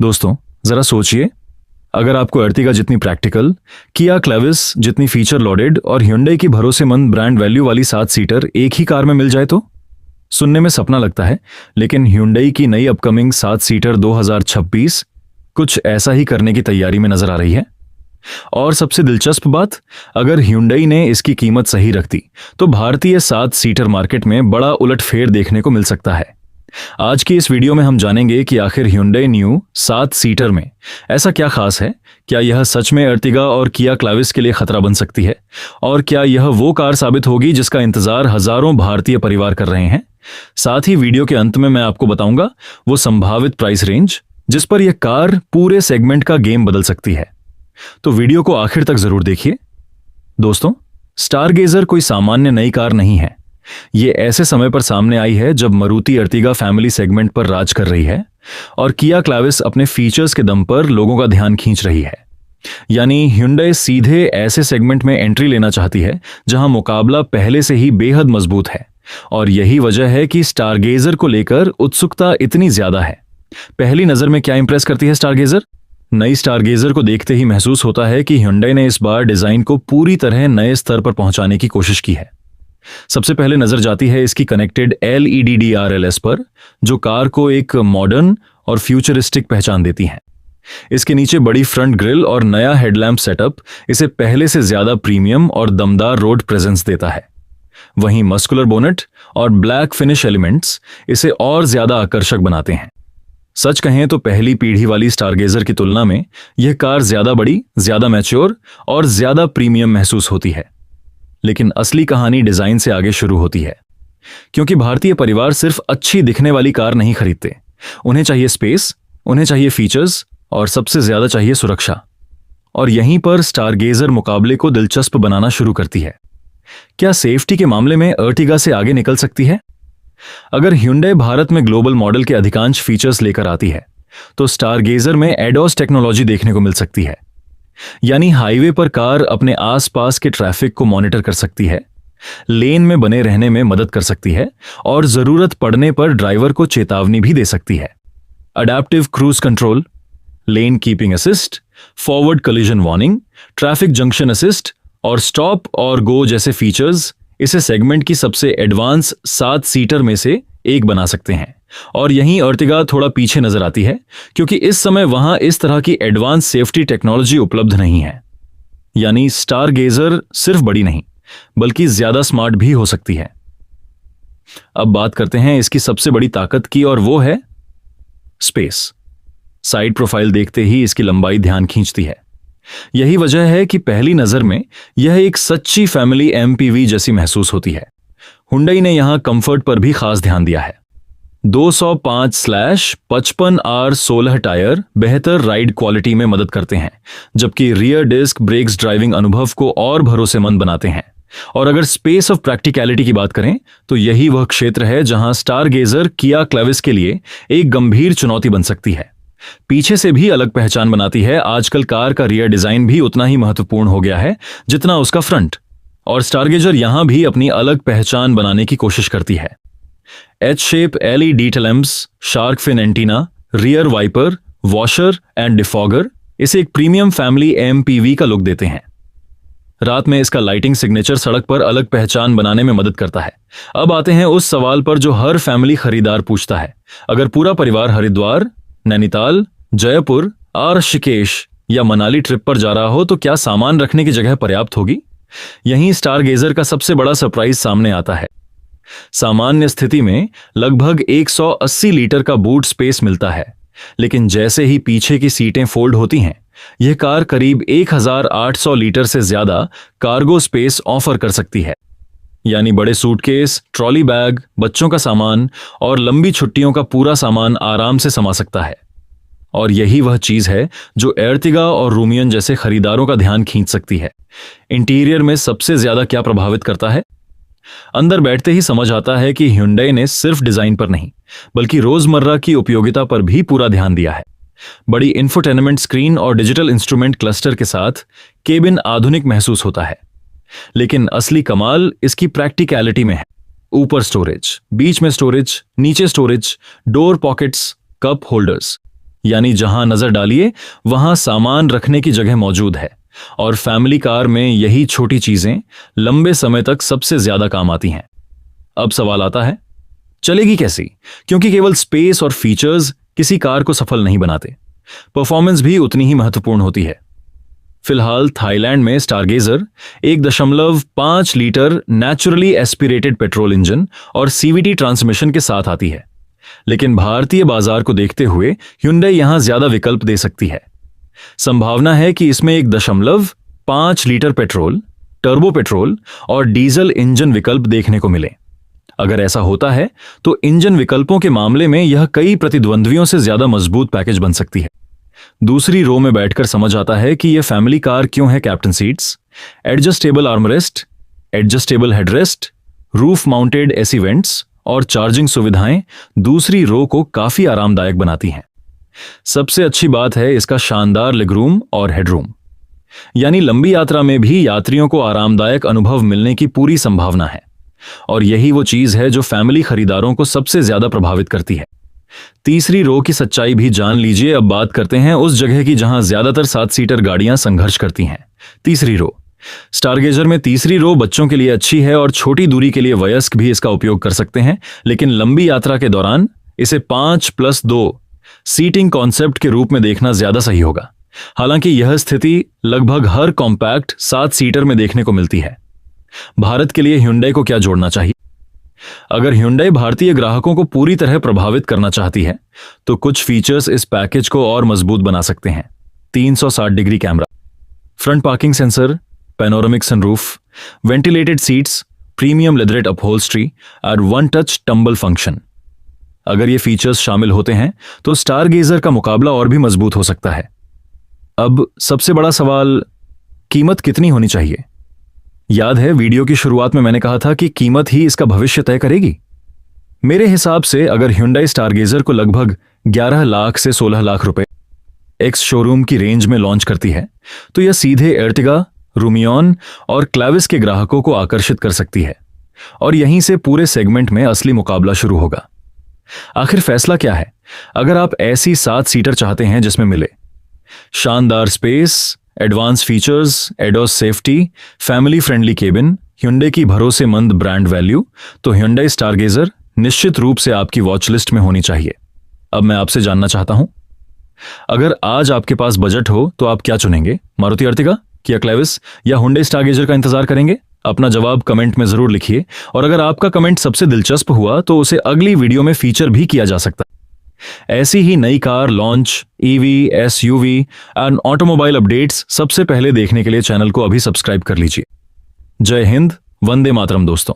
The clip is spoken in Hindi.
दोस्तों, जरा सोचिए, अगर आपको अर्टिगा जितनी प्रैक्टिकल, किया क्लेविस जितनी फीचर लोडेड और Hyundai की भरोसेमंद ब्रांड वैल्यू वाली 7 सीटर एक ही कार में मिल जाए तो सुनने में सपना लगता है, लेकिन Hyundai की नई अपकमिंग 7 सीटर 2026 कुछ ऐसा ही करने की तैयारी में नजर आ रही है। और सबसे दिलचस्प बात, अगर Hyundai ने इसकी कीमत सही रख दी तो भारतीय 7 सीटर मार्केट में बड़ा उलटफेर देखने को मिल सकता है। आज की इस वीडियो में हम जानेंगे कि आखिर Hyundai न्यू 7 सीटर में ऐसा क्या खास है, क्या यह सच में अर्टिगा और किया क्लेविस के लिए खतरा बन सकती है, और क्या यह वो कार साबित होगी जिसका इंतजार हजारों भारतीय परिवार कर रहे हैं। साथ ही वीडियो के अंत में मैं आपको बताऊंगा वो संभावित प्राइस रेंज जिस पर यह कार पूरे सेगमेंट का गेम बदल सकती है। तो वीडियो को आखिर तक जरूर देखिए। दोस्तों, स्टारगेजर कोई सामान्य नई कार नहीं है। ये ऐसे समय पर सामने आई है जब मारुति अर्टिगा फैमिली सेगमेंट पर राज कर रही है और किया क्लेविस अपने फीचर्स के दम पर लोगों का ध्यान खींच रही है। यानी Hyundai सीधे ऐसे सेगमेंट में एंट्री लेना चाहती है जहां मुकाबला पहले से ही बेहद मजबूत है, और यही वजह है कि स्टारगेजर को लेकर उत्सुकता इतनी ज्यादा है। पहली नजर में क्या इंप्रेस करती है स्टारगेजर? नई स्टारगेजर को देखते ही महसूस होता है कि Hyundai ने इस बार डिजाइन को पूरी तरह नए स्तर पर पहुंचाने की कोशिश की है। सबसे पहले नजर जाती है इसकी कनेक्टेड LED DRLS पर, जो कार को एक मॉडर्न और फ्यूचरिस्टिक पहचान देती हैं। इसके नीचे बड़ी फ्रंट ग्रिल और नया हेडलैम्प सेटअप इसे पहले से ज्यादा प्रीमियम और दमदार रोड प्रेजेंस देता है। वहीं मस्कुलर बोनेट और ब्लैक फिनिश एलिमेंट्स इसे और ज्यादा आकर्षक बनाते हैं। सच कहें तो पहली पीढ़ी वाली स्टारगेजर की तुलना में यह कार ज्यादा बड़ी, ज्यादा मैच्योर और ज्यादा प्रीमियम महसूस होती है। लेकिन असली कहानी डिजाइन से आगे शुरू होती है, क्योंकि भारतीय परिवार सिर्फ अच्छी दिखने वाली कार नहीं खरीदते। उन्हें चाहिए स्पेस, उन्हें चाहिए फीचर्स और सबसे ज्यादा चाहिए सुरक्षा। और यहीं पर स्टारगेजर मुकाबले को दिलचस्प बनाना शुरू करती है। क्या सेफ्टी के मामले में अर्टिगा से आगे निकल सकती है? अगर Hyundai भारत में ग्लोबल मॉडल के अधिकांश फीचर्स लेकर आती है तो स्टारगेजर में ADAS टेक्नोलॉजी देखने को मिल सकती है। यानी हाईवे पर कार अपने आसपास के ट्रैफिक को मॉनिटर कर सकती है, लेन में बने रहने में मदद कर सकती है और जरूरत पड़ने पर ड्राइवर को चेतावनी भी दे सकती है। Adaptive cruise control, lane keeping assist, forward collision warning, traffic junction assist और स्टॉप और गो जैसे फीचर्स इसे सेगमेंट की सबसे एडवांस 7 सीटर में से एक बना सकते हैं। और यहीं अर्टिगा थोड़ा पीछे नजर आती है, क्योंकि इस समय वहां इस तरह की एडवांस सेफ्टी टेक्नोलॉजी उपलब्ध नहीं है। यानी स्टारगेजर सिर्फ बड़ी नहीं बल्कि ज्यादा स्मार्ट भी हो सकती है। अब बात करते हैं इसकी सबसे बड़ी ताकत की, और वो है स्पेस। साइड प्रोफाइल देखते ही इसकी लंबाई ध्यान खींचती है। यही वजह है कि पहली नजर में यह एक सच्ची फैमिली MPV जैसी महसूस होती है। Hyundai ने यहां कंफर्ट पर भी खास ध्यान दिया है। 205/55R 16 टायर बेहतर राइड क्वालिटी में मदद करते हैं, जबकि रियर डिस्क ब्रेक्स ड्राइविंग अनुभव को और भरोसेमंद बनाते हैं। और अगर स्पेस ऑफ प्रैक्टिकलिटी की बात करें तो यही वह क्षेत्र है जहां स्टारगेजर किया क्लेविस के लिए एक गंभीर चुनौती बन सकती है। पीछे से भी अलग पहचान बनाती है। आजकल कार का रियर डिजाइन भी उतना ही महत्वपूर्ण हो गया है जितना उसका फ्रंट, और स्टारगेजर यहां भी अपनी अलग पहचान बनाने की कोशिश करती है। H shape LED tail lamps, shark fin antenna, rear wiper, washer and defogger इसे एक प्रीमियम फैमिली MPV का लुक देते हैं। रात में इसका लाइटिंग सिग्नेचर सड़क पर अलग पहचान बनाने में मदद करता है। अब आते हैं उस सवाल पर जो हर फैमिली खरीदार पूछता है। अगर पूरा परिवार हरिद्वार, नैनीताल, जयपुर, ऋषिकेश या मनाली ट्रिप पर जा रहा हो तो क्या सामान रखने की जगह पर्याप्त होगी? यहीं स्टारगेजर का सबसे बड़ा सरप्राइज सामने आता है। सामान्य स्थिति में लगभग 180 लीटर का बूट स्पेस मिलता है, लेकिन जैसे ही पीछे की सीटें फोल्ड होती हैं, यह कार करीब 1800 लीटर से ज्यादा कार्गो स्पेस ऑफर कर सकती है। यानी बड़े सूटकेस, ट्रॉली बैग, बच्चों का सामान और लंबी छुट्टियों का पूरा सामान आराम से समा सकता है। और यही वह चीज है जो अर्टिगा और रूमियन जैसे खरीदारों का ध्यान खींच सकती है। इंटीरियर में सबसे ज्यादा क्या प्रभावित करता है? अंदर बैठते ही समझ आता है कि Hyundai ने सिर्फ डिजाइन पर नहीं बल्कि रोजमर्रा की उपयोगिता पर भी पूरा ध्यान दिया है। बड़ी इंफोटेनमेंट स्क्रीन और डिजिटल इंस्ट्रूमेंट क्लस्टर के साथ केबिन आधुनिक महसूस होता है। लेकिन असली कमाल इसकी प्रैक्टिकलिटी में है। ऊपर स्टोरेज, बीच में स्टोरेज, नीचे storage, door pockets, cup holders, यानी जहां नजर डालिए वहां सामान रखने की जगह मौजूद है, और फैमिली कार में यही छोटी चीजें लंबे समय तक सबसे ज्यादा काम आती हैं। अब सवाल आता है, चलेगी कैसी? क्योंकि केवल स्पेस और फीचर्स किसी कार को सफल नहीं बनाते, परफॉर्मेंस भी उतनी ही महत्वपूर्ण होती है। फिलहाल थाईलैंड में Stargazer 1.5 litre naturally aspirated petrol engine और सीवीटी ट्रांसमिशन के साथ आती है, लेकिन भारतीय बाजार को देखते हुए Hyundai यहां ज्यादा विकल्प दे सकती है। संभावना है कि इसमें 1.5 लीटर पेट्रोल, टर्बो पेट्रोल और डीजल इंजन विकल्प देखने को मिले। अगर ऐसा होता है तो इंजन विकल्पों के मामले में यह कई प्रतिद्वंद्वियों से ज्यादा मजबूत पैकेज बन सकती है। दूसरी रो में बैठकर समझ आता है कि यह फैमिली कार क्यों है। Captain seats, adjustable armrest, adjustable headrest, roof mounted AC vents और चार्जिंग सुविधाएं दूसरी रो को काफी आरामदायक बनाती हैं। सबसे अच्छी बात है इसका शानदार लेगरूम और हेडरूम, यानी लंबी यात्रा में भी यात्रियों को आरामदायक अनुभव मिलने की पूरी संभावना है, और यही वो चीज है जो फैमिली खरीदारों को सबसे ज्यादा प्रभावित करती है। तीसरी रो की सच्चाई भी जान लीजिए। अब बात करते हैं उस जगह की जहां ज्यादातर 7 सीटर गाड़ियां संघर्ष करती हैं। तीसरी रो स्टारगेजर में तीसरी रो बच्चों के लिए अच्छी है और छोटी दूरी के लिए वयस्क भी इसका उपयोग कर सकते हैं, लेकिन लंबी यात्रा के दौरान इसे 5+2 सीटिंग कॉन्सेप्ट के रूप में देखना ज्यादा सही होगा। हालांकि यह स्थिति लगभग हर कॉम्पैक्ट 7 सीटर में देखने को मिलती है। भारत के लिए Hyundai को क्या जोड़ना चाहिए? अगर Hyundai भारतीय ग्राहकों को पूरी तरह प्रभावित करना चाहती है तो कुछ फीचर्स इस पैकेज को और मजबूत बना सकते हैं। 360 degree camera, front parking sensor, panoramic sunroof, ventilated seats, premium leatherette upholstery और वन टच टंबल फंक्शन। अगर ये फीचर्स शामिल होते हैं तो स्टारगेजर का मुकाबला और भी मजबूत हो सकता है। अब सबसे बड़ा सवाल, कीमत कितनी होनी चाहिए? याद है वीडियो की शुरुआत में मैंने कहा था कि कीमत ही इसका भविष्य तय करेगी। मेरे हिसाब से अगर Hyundai स्टारगेजर को लगभग 11 लाख से 16 लाख रुपए एक्स शोरूम की रेंज में लॉन्च करती है तो यह सीधे एर्टिगा, रूमियॉन और क्लैविस के ग्राहकों को आकर्षित कर सकती है, और यहीं से पूरे सेगमेंट में असली मुकाबला शुरू होगा। आखिर फैसला क्या है? अगर आप ऐसी 7 सीटर चाहते हैं जिसमें मिले शानदार space, advance features, ADAS safety, family friendly cabin, Hyundai की भरोसेमंद ब्रांड वैल्यू, तो Hyundai स्टारगेजर निश्चित रूप से आपकी वॉच लिस्ट में होनी चाहिए। अब मैं आपसे जानना चाहता हूं, अगर आज आपके पास बजट हो तो आप क्या चुनेंगे? मारुति अर्टिगा, किया क्लैविस या Hyundai स्टारगेजर का इंतजार करेंगे? अपना जवाब कमेंट में जरूर लिखिए, और अगर आपका कमेंट सबसे दिलचस्प हुआ तो उसे अगली वीडियो में फीचर भी किया जा सकता है। ऐसी ही नई car launch, EV, SUV and automobile updates सबसे पहले देखने के लिए चैनल को अभी सब्सक्राइब कर लीजिए। जय हिंद, वंदे मातरम दोस्तों।